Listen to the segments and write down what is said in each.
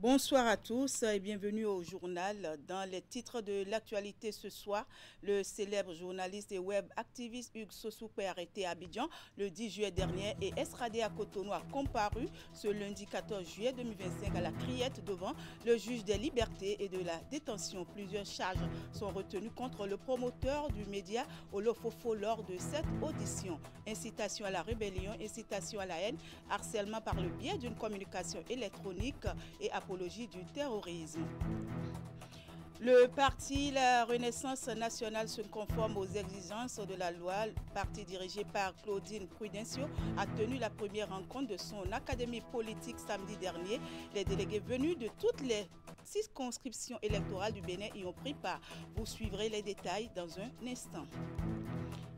Bonsoir à tous et bienvenue au journal. Dans les titres de l'actualité ce soir, le célèbre journaliste et web activiste Hugues Sossoukwe arrêté à Abidjan le 10 juillet dernier et extradé à Cotonou a comparu ce lundi 14 juillet 2025 à la criette devant le juge des libertés et de la détention. Plusieurs charges sont retenues contre le promoteur du média Olofofo lors de cette audition. Incitation à la rébellion, incitation à la haine, harcèlement par le biais d'une communication électronique et apologie du terrorisme. Le parti La Renaissance nationale se conforme aux exigences de la loi. Le parti dirigé par Claudine Prudencio a tenu la première rencontre de son académie politique samedi dernier. Les délégués venus de toutes les circonscriptions électorales du Bénin y ont pris part. Vous suivrez les détails dans un instant.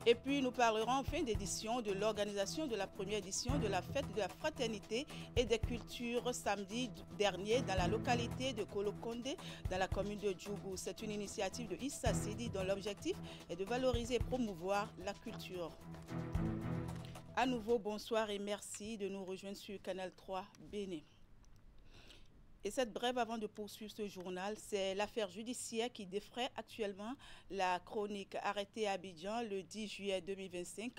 Et puis nous parlerons en fin d'édition de l'organisation de la première édition de la fête de la fraternité et des cultures samedi dernier dans la localité de Kolokonde, dans la commune de Djougou. C'est une initiative de Issa Sidi dont l'objectif est de valoriser et promouvoir la culture. À nouveau, bonsoir et merci de nous rejoindre sur Canal 3 Bénin. Et cette brève avant de poursuivre ce journal, c'est l'affaire judiciaire qui défraie actuellement la chronique. Arrêté à Abidjan le 10 juillet 2025,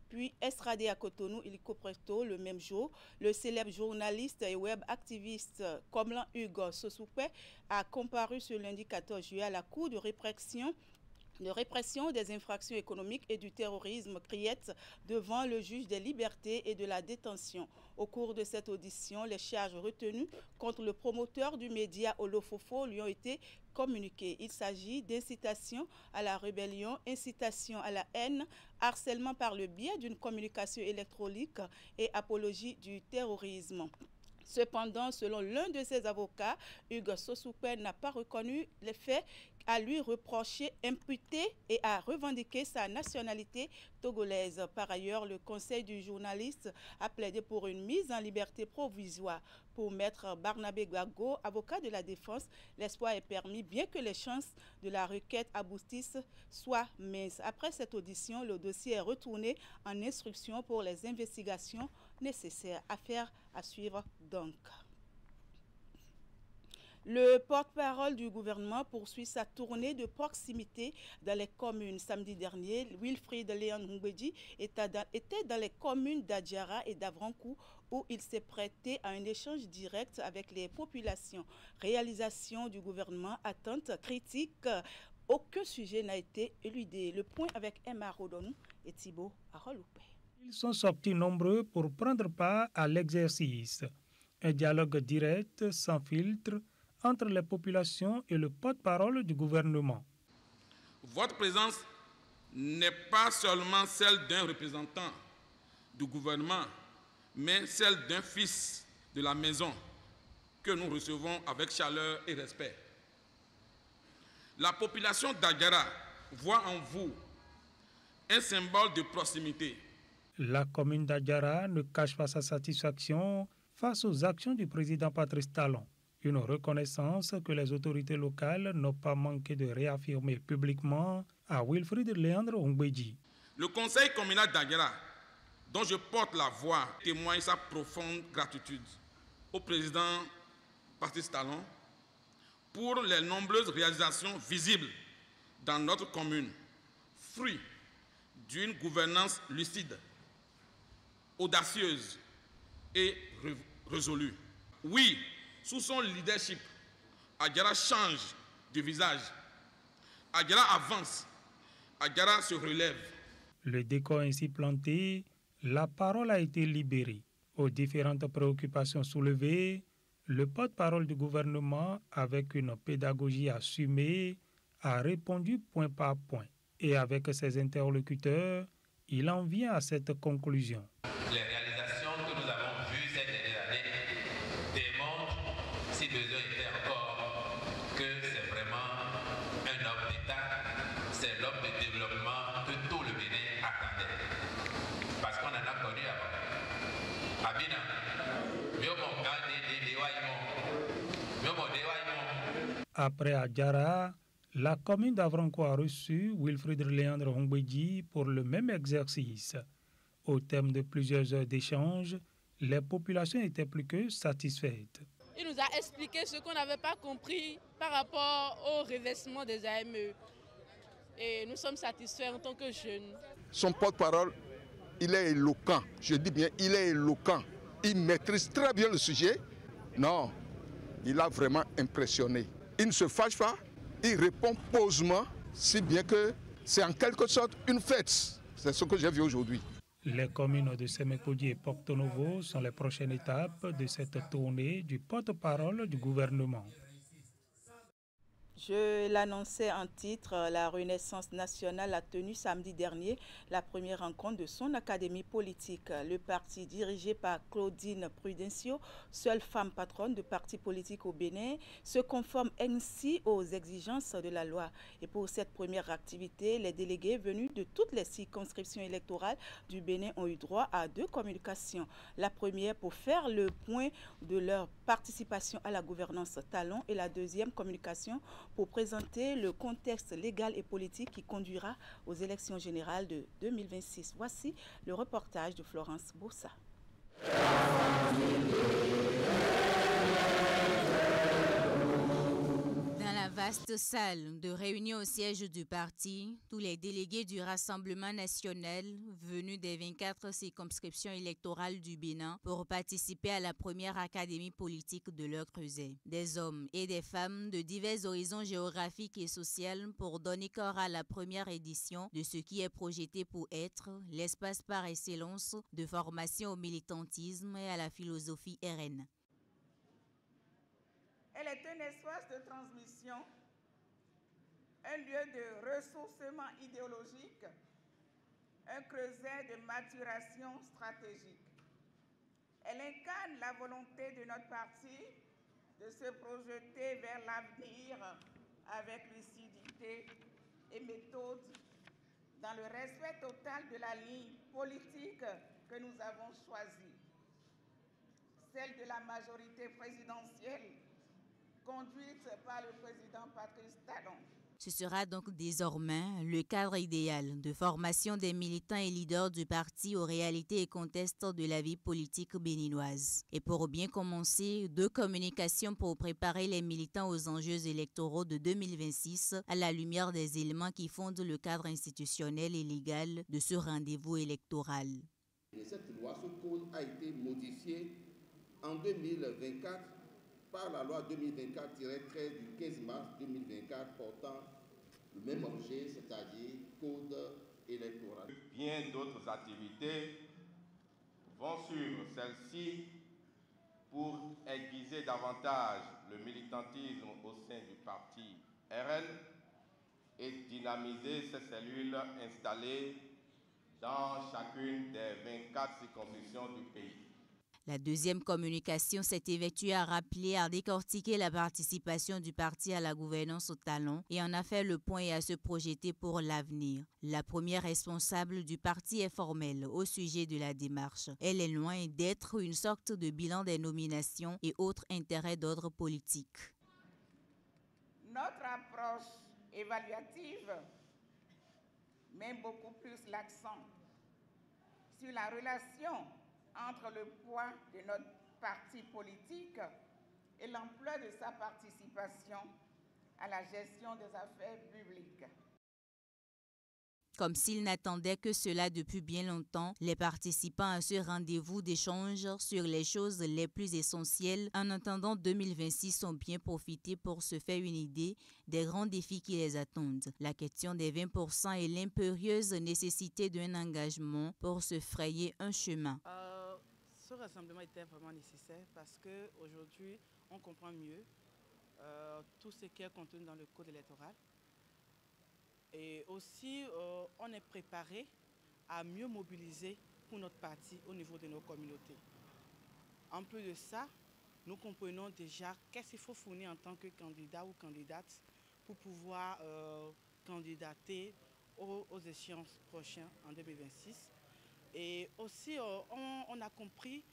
puis extradé à Cotonou, illico presto le même jour. Le célèbre journaliste et web activiste Komlan Hugues Sossoukwe a comparu ce lundi 14 juillet à la Cour de répression des infractions économiques et du terrorisme criette devant le juge des libertés et de la détention. Au cours de cette audition, les charges retenues contre le promoteur du média Olofofo lui ont été communiquées. Il s'agit d'incitation à la rébellion, incitation à la haine, harcèlement par le biais d'une communication électronique et apologie du terrorisme. Cependant, selon l'un de ses avocats, Hugues Sossoukwe n'a pas reconnu les faits, à lui reproché, imputé et a revendiqué sa nationalité togolaise. Par ailleurs, le conseil du journaliste a plaidé pour une mise en liberté provisoire. Pour maître Barnabé Gwago, avocat de la défense, l'espoir est permis, bien que les chances de la requête aboutissent soient minces. Après cette audition, le dossier est retourné en instruction pour les investigations nécessaires. Affaire à suivre donc. Le porte-parole du gouvernement poursuit sa tournée de proximité dans les communes. Samedi dernier, Wilfried Léon Ngwedji était dans les communes d'Adjara et d'Avrankou où il s'est prêté à un échange direct avec les populations. Réalisation du gouvernement, attente, critique, aucun sujet n'a été éludé. Le point avec Emma Rodonou et Thibaut Aroloupé. Ils sont sortis nombreux pour prendre part à l'exercice. Un dialogue direct, sans filtre, entre les populations et le porte-parole du gouvernement. Votre présence n'est pas seulement celle d'un représentant du gouvernement, mais celle d'un fils de la maison que nous recevons avec chaleur et respect. La population d'Adjara voit en vous un symbole de proximité. La commune d'Adjara ne cache pas sa satisfaction face aux actions du président Patrice Talon. Une reconnaissance que les autorités locales n'ont pas manqué de réaffirmer publiquement à Wilfried Léandre Ngwedji. Le conseil communal d'Adjara, dont je porte la voix, témoigne sa profonde gratitude au président Patrice Talon pour les nombreuses réalisations visibles dans notre commune, fruit d'une gouvernance lucide, audacieuse et résolue. Oui, sous son leadership, Adjara change de visage. Adjara avance. Adjara se relève. Le décor ainsi planté, la parole a été libérée. Aux différentes préoccupations soulevées, le porte-parole du gouvernement, avec une pédagogie assumée, a répondu point par point. Et avec ses interlocuteurs, il en vient à cette conclusion. Les réalisations que nous avons vues ces dernières années démontrent, si besoin était encore, que c'est vraiment un homme d'État, c'est l'homme de développement que tout le Bénin attendait. Parce qu'on en a connu avant. Abina, après Adjara, la commune d'Avrankou a reçu Wilfried Léandre Ngwedji pour le même exercice. Au terme de plusieurs heures d'échange, les populations étaient plus que satisfaites. Il nous a expliqué ce qu'on n'avait pas compris par rapport au reversement des AME. Et nous sommes satisfaits en tant que jeunes. Son porte-parole, il est éloquent. Je dis bien, il est éloquent. Il maîtrise très bien le sujet. Non, il a vraiment impressionné. Il ne se fâche pas, il répond posément, si bien que c'est en quelque sorte une fête. C'est ce que j'ai vu aujourd'hui. Les communes de Sémékodi et Porto Novo sont les prochaines étapes de cette tournée du porte-parole du gouvernement. Je l'annonçais en titre, la Renaissance nationale a tenu samedi dernier la première rencontre de son académie politique. Le parti dirigé par Claudine Prudencio, seule femme patronne de parti politique au Bénin, se conforme ainsi aux exigences de la loi. Et pour cette première activité, les délégués venus de toutes les circonscriptions électorales du Bénin ont eu droit à 2 communications. La première pour faire le point de leur participation à la gouvernance Talon et la deuxième communication pour présenter le contexte légal et politique qui conduira aux élections générales de 2026. Voici le reportage de Florence Bossa. Vaste salle de réunion au siège du parti, tous les délégués du Rassemblement national venus des 24 circonscriptions électorales du Bénin pour participer à la première académie politique de leur creuset. Des hommes et des femmes de divers horizons géographiques et sociaux pour donner corps à la première édition de ce qui est projeté pour être l'espace par excellence de formation au militantisme et à la philosophie RN. Elle est un espace de transmission, un lieu de ressourcement idéologique, un creuset de maturation stratégique. Elle incarne la volonté de notre parti de se projeter vers l'avenir avec lucidité et méthode, dans le respect total de la ligne politique que nous avons choisie, celle de la majorité présidentielle, conduite par le président Patrice Talon. Ce sera donc désormais le cadre idéal de formation des militants et leaders du parti aux réalités et contextes de la vie politique béninoise. Et pour bien commencer, 2 communications pour préparer les militants aux enjeux électoraux de 2026 à la lumière des éléments qui fondent le cadre institutionnel et légal de ce rendez-vous électoral. Et cette loi, ce code a été modifié en 2024 par la loi 2024-13 du 15 mars 2024 portant le même objet, c'est-à-dire code électoral. Bien d'autres activités vont suivre celle-ci pour aiguiser davantage le militantisme au sein du parti RN et dynamiser ces cellules installées dans chacune des 24 circonscriptions du pays. La deuxième communication s'est évertuée à rappeler, à décortiquer la participation du parti à la gouvernance au Talon et en a fait le point et à se projeter pour l'avenir. La première responsable du parti est formelle au sujet de la démarche. Elle est loin d'être une sorte de bilan des nominations et autres intérêts d'ordre politique. Notre approche évaluative met beaucoup plus l'accent sur la relation entre le poids de notre parti politique et l'ampleur de sa participation à la gestion des affaires publiques. Comme s'ils n'attendaient que cela depuis bien longtemps, les participants à ce rendez-vous d'échange sur les choses les plus essentielles en attendant 2026 ont bien profité pour se faire une idée des grands défis qui les attendent. La question des 20% et l'impérieuse nécessité d'un engagement pour se frayer un chemin. Ce rassemblement était vraiment nécessaire parce qu'aujourd'hui, on comprend mieux tout ce qui est contenu dans le code électoral. Et aussi, on est préparé à mieux mobiliser pour notre parti au niveau de nos communautés. En plus de ça, nous comprenons déjà qu'est-ce qu'il faut fournir en tant que candidat ou candidate pour pouvoir candidater aux échéances prochaines en 2026. Et aussi, on a compris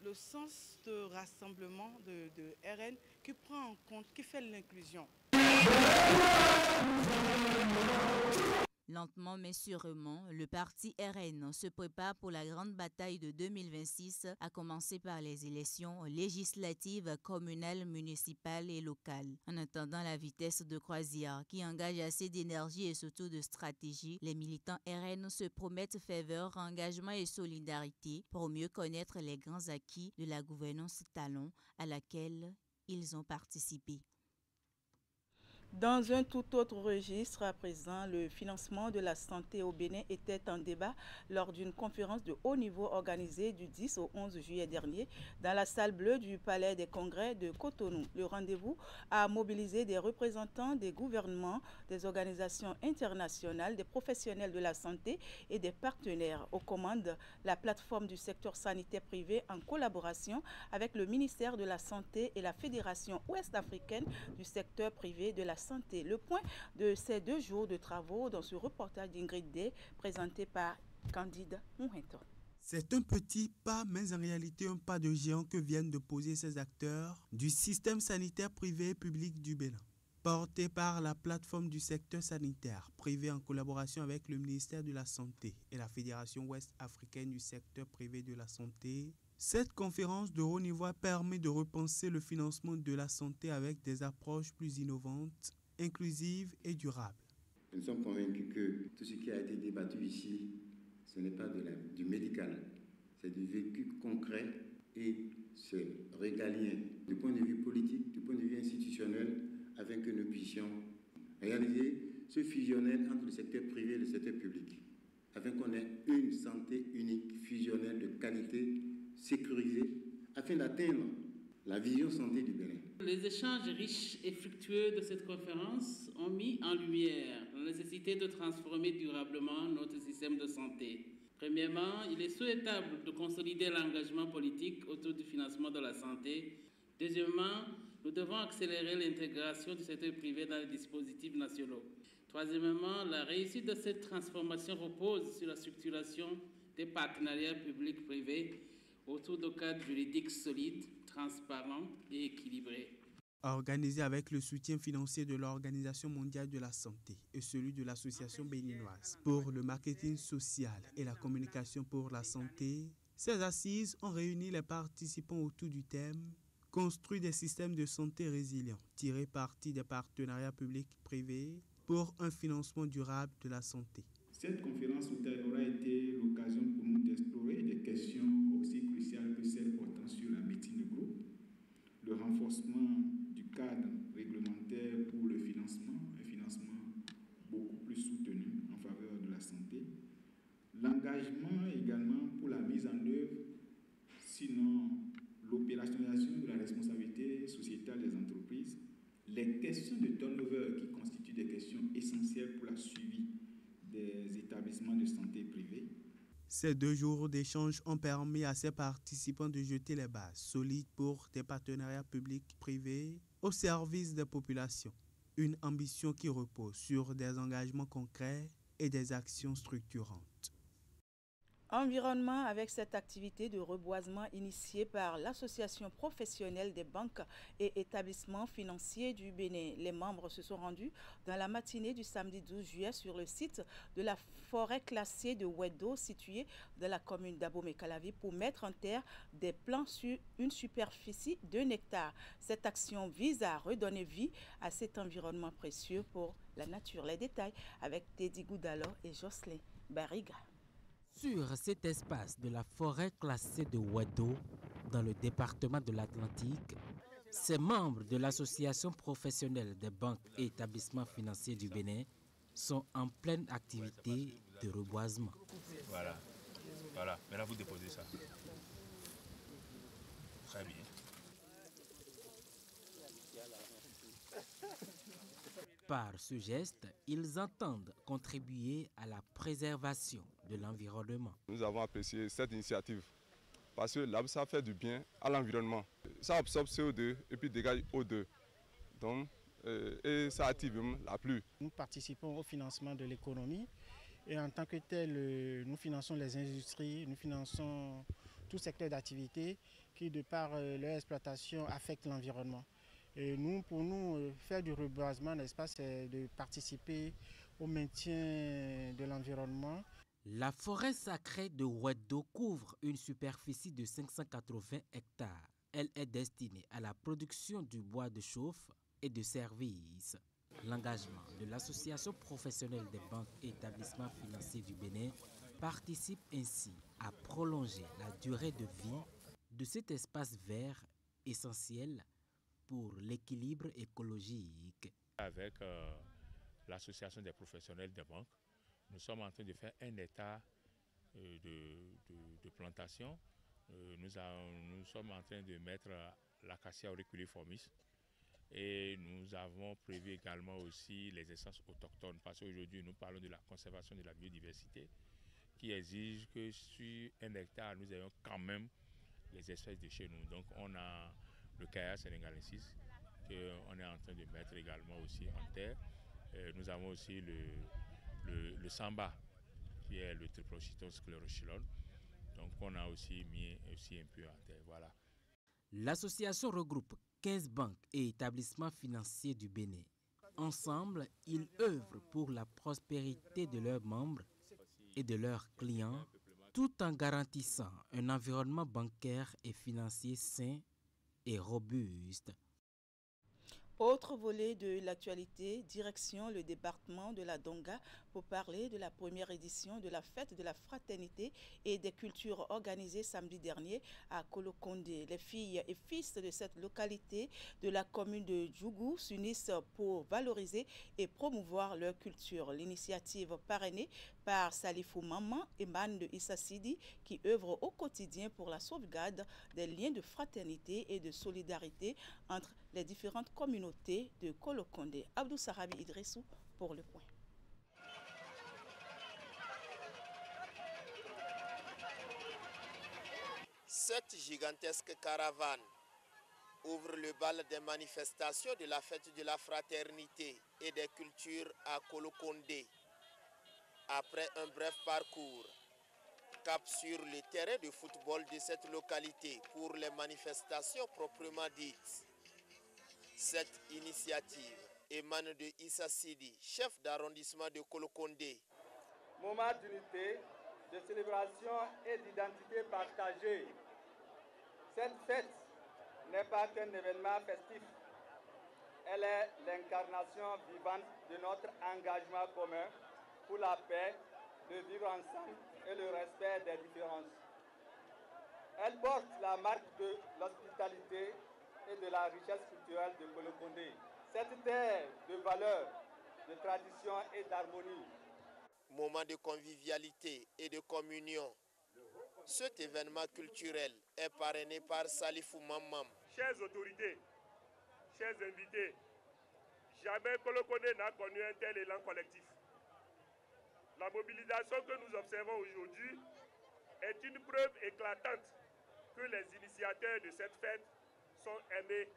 le sens de rassemblement de RN qui prend en compte, qui fait l'inclusion. Lentement mais sûrement, le parti RN se prépare pour la grande bataille de 2026, à commencer par les élections législatives, communales, municipales et locales. En attendant la vitesse de croisière qui engage assez d'énergie et surtout de stratégie, les militants RN se promettent faveur, engagement et solidarité pour mieux connaître les grands acquis de la gouvernance talon à laquelle ils ont participé. Dans un tout autre registre, à présent, le financement de la santé au Bénin était en débat lors d'une conférence de haut niveau organisée du 10 au 11 juillet dernier dans la salle bleue du Palais des Congrès de Cotonou. Le rendez-vous a mobilisé des représentants des gouvernements, des organisations internationales, des professionnels de la santé et des partenaires. Aux commandes, la plateforme du secteur sanitaire privé en collaboration avec le ministère de la Santé et la Fédération ouest-africaine du secteur privé de la santé. Le point de ces 2 jours de travaux dans ce reportage d'Ingrid Day présenté par Candide Mouhenton. C'est un petit pas, mais en réalité un pas de géant que viennent de poser ces acteurs du système sanitaire privé et public du Bénin. Porté par la plateforme du secteur sanitaire privé en collaboration avec le ministère de la Santé et la Fédération ouest-africaine du secteur privé de la santé, cette conférence de haut niveau permet de repenser le financement de la santé avec des approches plus innovantes, inclusives et durables. Nous sommes convaincus que tout ce qui a été débattu ici, ce n'est pas du médical, c'est du vécu concret et c'est régalien du point de vue politique, du point de vue institutionnel, afin que nous puissions réaliser ce fusionnel entre le secteur privé et le secteur public, afin qu'on ait une santé unique, fusionnelle de qualité, sécurisée, afin d'atteindre la vision santé du Bénin. Les échanges riches et fructueux de cette conférence ont mis en lumière la nécessité de transformer durablement notre système de santé. Premièrement, il est souhaitable de consolider l'engagement politique autour du financement de la santé. Deuxièmement, nous devons accélérer l'intégration du secteur privé dans les dispositifs nationaux. Troisièmement, la réussite de cette transformation repose sur la structuration des partenariats publics-privés autour de cadres juridiques solides, transparents et équilibrés. Organisé avec le soutien financier de l'Organisation mondiale de la santé et celui de l'Association béninoise pour le marketing social et la communication pour la santé, ces assises ont réuni les participants autour du thème « Construire des systèmes de santé résilients, tirer parti des partenariats publics-privés pour un financement durable de la santé ». Cette conférence aura été l'occasion pour nous d'explorer des questions aussi cruciales que celles portant sur la médecine de groupe, le renforcement du cadre réglementaire pour le financement, un financement beaucoup plus soutenu en faveur de la santé, l'engagement également pour la mise en œuvre, sinon l'opérationnalisation de la responsabilité sociétale des entreprises, les questions de turnover qui constituent des questions essentielles pour la suivi des établissements de santé privés. Ces 2 jours d'échange ont permis à ces participants de jeter les bases solides pour des partenariats publics-privés au service des populations. Une ambition qui repose sur des engagements concrets et des actions structurantes. Environnement avec cette activité de reboisement initiée par l'Association professionnelle des banques et établissements financiers du Bénin. Les membres se sont rendus dans la matinée du samedi 12 juillet sur le site de la forêt classée de Ouedo située dans la commune d'Abomey-Calavi pour mettre en terre des plants sur une superficie de 1 hectare. Cette action vise à redonner vie à cet environnement précieux pour la nature. Les détails avec Teddy Goudalo et Jocelyn Barriga. Sur cet espace de la forêt classée de Ouedo, dans le département de l'Atlantique, ces membres de l'Association professionnelle des banques et établissements financiers du Bénin sont en pleine activité de reboisement. Voilà. Maintenant vous déposez ça. Très bien. Par ce geste, ils entendent contribuer à la préservation de l'environnement. Nous avons apprécié cette initiative parce que l'arbre, ça fait du bien à l'environnement. Ça absorbe CO2 et puis dégage O2. Donc, et ça active la pluie. Nous participons au financement de l'économie et en tant que tel, nous finançons les industries, nous finançons tout secteur d'activité qui, de par leur exploitation, affecte l'environnement. Et nous, pour nous, faire du reboisement, n'est-ce pas, c'est de participer au maintien de l'environnement. La forêt sacrée de Wado couvre une superficie de 580 hectares. Elle est destinée à la production du bois de chauffe et de services. L'engagement de l'Association professionnelle des banques et établissements financiers du Bénin participe ainsi à prolonger la durée de vie de cet espace vert essentiel pour l'équilibre écologique. Avec l'Association des professionnels des banques, nous sommes en train de faire un état de plantation. Nous sommes en train de mettre l'acacia auriculiformis et nous avons prévu également aussi les essences autochtones parce qu'aujourd'hui nous parlons de la conservation de la biodiversité qui exige que sur un hectare nous ayons quand même les espèces de chez nous. Donc on a le Caillat sénégalensis qu'on est en train de mettre également aussi en terre. Nous avons aussi le Samba qui est le Triplocyton sclérochilon. Donc on a aussi mis un peu en terre. Voilà. L'association regroupe 15 banques et établissements financiers du Bénin. Ensemble, ils œuvrent pour la prospérité de leurs membres et de leurs clients, tout en garantissant un environnement bancaire et financier sain et robuste. Autre volet de l'actualité, direction le département de la Donga pour parler de la première édition de la fête de la fraternité et des cultures organisée samedi dernier à Kolokondé. Les filles et fils de cette localité de la commune de Djougou s'unissent pour valoriser et promouvoir leur culture. L'initiative parrainée par Salifou Maman émane de Issa Sidi qui œuvre au quotidien pour la sauvegarde des liens de fraternité et de solidarité entre les différentes communautés de Kolokondé. Abdou Sarabi Idrissou pour le point. Cette gigantesque caravane ouvre le bal des manifestations de la fête de la fraternité et des cultures à Kolokondé. Après un bref parcours, cap sur le terrain de football de cette localité pour les manifestations proprement dites. Cette initiative émane de Issa Sidi, chef d'arrondissement de Kolokondé. Moment d'unité, de célébration et d'identité partagée. Cette fête n'est pas qu'un événement festif. Elle est l'incarnation vivante de notre engagement commun pour la paix, de vivre ensemble et le respect des différences. Elle porte la marque de l'hospitalité et de la richesse culturelle de Kolokondé. Cette terre de valeurs, de tradition et d'harmonie. Moment de convivialité et de communion. Cet événement culturel est parrainé par Salifou Mamam. Chères autorités, chers invités, jamais Kolokondé n'a connu un tel élan collectif. La mobilisation que nous observons aujourd'hui est une preuve éclatante que les initiateurs de cette fête sont aimés,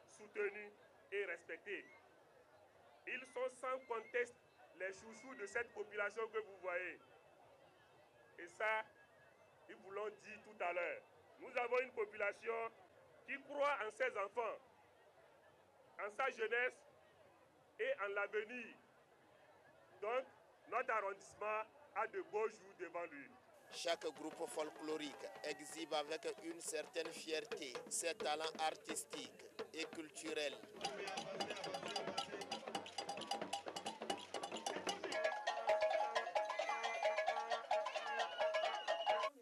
soutenus et respectés. Ils sont sans conteste les chouchous de cette population que vous voyez. Et ça, ils vous l'ont dit tout à l'heure. Nous avons une population qui croit en ses enfants, en sa jeunesse et en l'avenir. Donc, notre arrondissement a de beaux jours devant lui. Chaque groupe folklorique exhibe avec une certaine fierté ses talents artistiques et culturels.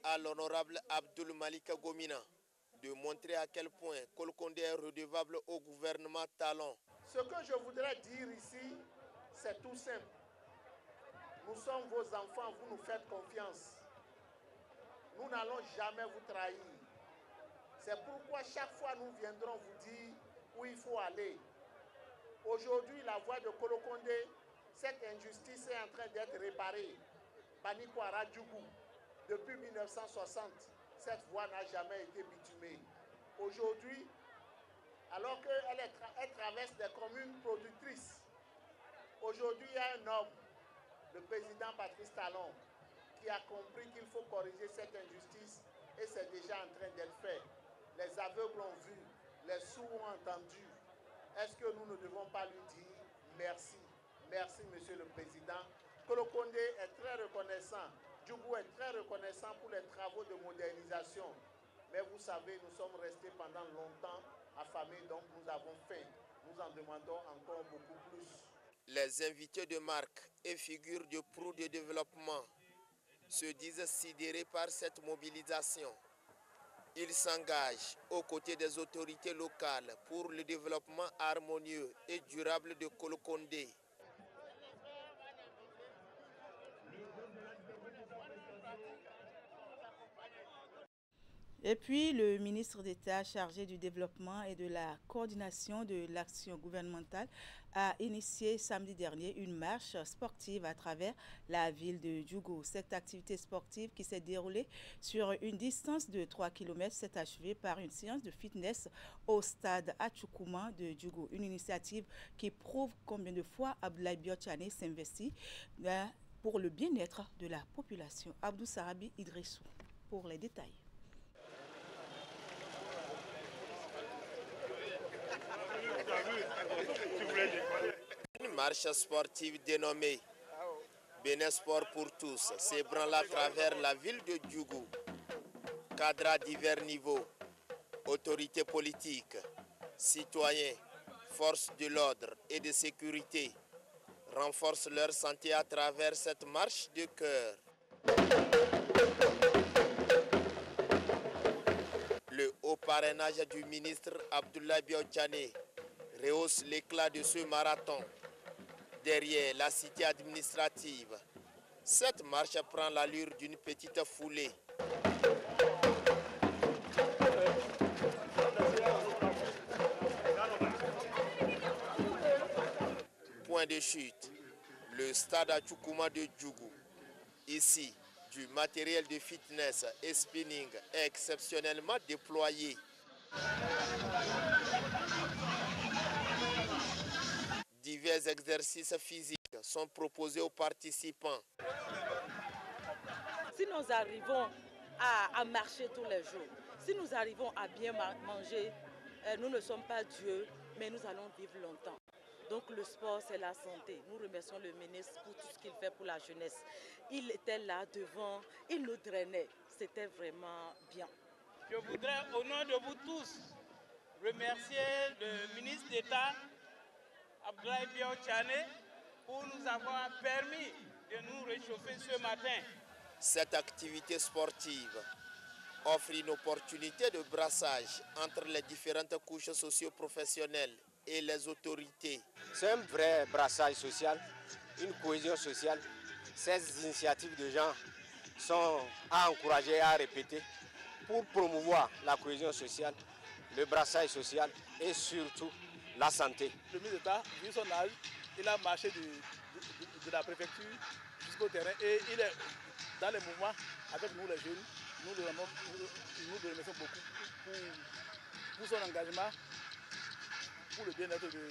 À l'honorable Abdoul Malika Gomina de montrer à quel point Kolokondé est redevable au gouvernement Talon. Ce que je voudrais dire ici, c'est tout simple. Nous sommes vos enfants, vous nous faites confiance. Nous n'allons jamais vous trahir. C'est pourquoi chaque fois nous viendrons vous dire où il faut aller. Aujourd'hui, la voie de Kolokondé, cette injustice est en train d'être réparée. Panikwara Djougou, depuis 1960, cette voie n'a jamais été bitumée. Aujourd'hui, alors qu'elle traverse des communes productrices, aujourd'hui il y a un homme, le président Patrice Talon, qui a compris qu'il faut corriger cette injustice et c'est déjà en train d'être fait. Les aveugles ont vu, les sourds ont entendu. Est-ce que nous ne devons pas lui dire merci? Merci, Monsieur le Président. Kolo-Kondé est très reconnaissant. Djougou est très reconnaissant pour les travaux de modernisation. Mais vous savez, nous sommes restés pendant longtemps affamés, donc nous avons faim. Nous en demandons encore beaucoup plus. Les invités de marque et figures de proue de développement se disent sidérés par cette mobilisation. Ils s'engagent aux côtés des autorités locales pour le développement harmonieux et durable de Kolo-Kondé. Et puis, le ministre d'État chargé du développement et de la coordination de l'action gouvernementale a initié samedi dernier une marche sportive à travers la ville de Djougou. Cette activité sportive qui s'est déroulée sur une distance de 3 km s'est achevée par une séance de fitness au stade Atchoukouma de Djougou. Une initiative qui prouve combien de fois Abdoulaye Biotchane s'investit pour le bien-être de la population. Abdou Sarabi Idrissou pour les détails. Une marche sportive dénommée Bénin Sport pour tous s'ébranle à travers la ville de Djougou. Cadres à divers niveaux, autorités politiques, citoyens, forces de l'ordre et de sécurité renforcent leur santé à travers cette marche de cœur. Le haut parrainage du ministre Abdoulaye Biotchane rehausse l'éclat de ce marathon. Derrière la cité administrative, cette marche prend l'allure d'une petite foulée. Point de chute, le stade Atchoukouma de Djougou. Ici, du matériel de fitness et spinning est exceptionnellement déployé. Divers exercices physiques sont proposés aux participants. Si nous arrivons à marcher tous les jours, si nous arrivons à bien manger, nous ne sommes pas Dieu, mais nous allons vivre longtemps. Donc le sport, c'est la santé. Nous remercions le ministre pour tout ce qu'il fait pour la jeunesse. Il était là devant, il nous drainait. C'était vraiment bien. Je voudrais, au nom de vous tous, remercier le ministre d'État, Abdoulaye Biotchane, pour nous avoir permis de nous réchauffer ce matin. Cette activité sportive offre une opportunité de brassage entre les différentes couches socio-professionnelles et les autorités. C'est un vrai brassage social, une cohésion sociale. Ces initiatives de gens sont à encourager et à répéter pour promouvoir la cohésion sociale, le brassage social et surtout la santé. Le ministre d'État, vu son âge, il a marché de la préfecture jusqu'au terrain et il est dans les mouvements avec nous les jeunes. Nous le remercions beaucoup pour son engagement, pour le bien-être de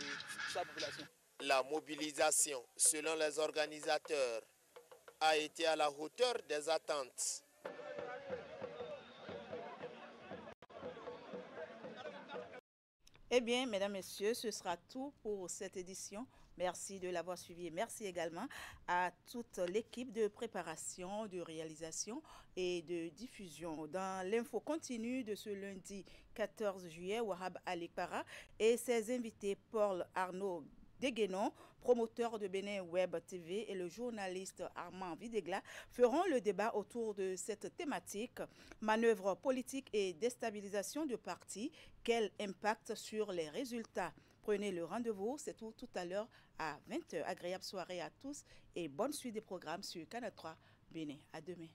sa population. La mobilisation, selon les organisateurs, a été à la hauteur des attentes. Eh bien, mesdames, messieurs, ce sera tout pour cette édition. Merci de l'avoir suivi et merci également à toute l'équipe de préparation, de réalisation et de diffusion. Dans l'info continue de ce lundi 14 juillet, Wahab Alikpara et ses invités Paul Arnaud Deguenon, promoteur de Bénin Web TV, et le journaliste Armand Videgla feront le débat autour de cette thématique, manœuvre politique et déstabilisation de partis, quel impact sur les résultats. Prenez le rendez-vous, c'est tout à l'heure à 20h. Agréable soirée à tous et bonne suite des programmes sur Canal 3 Bénin. À demain.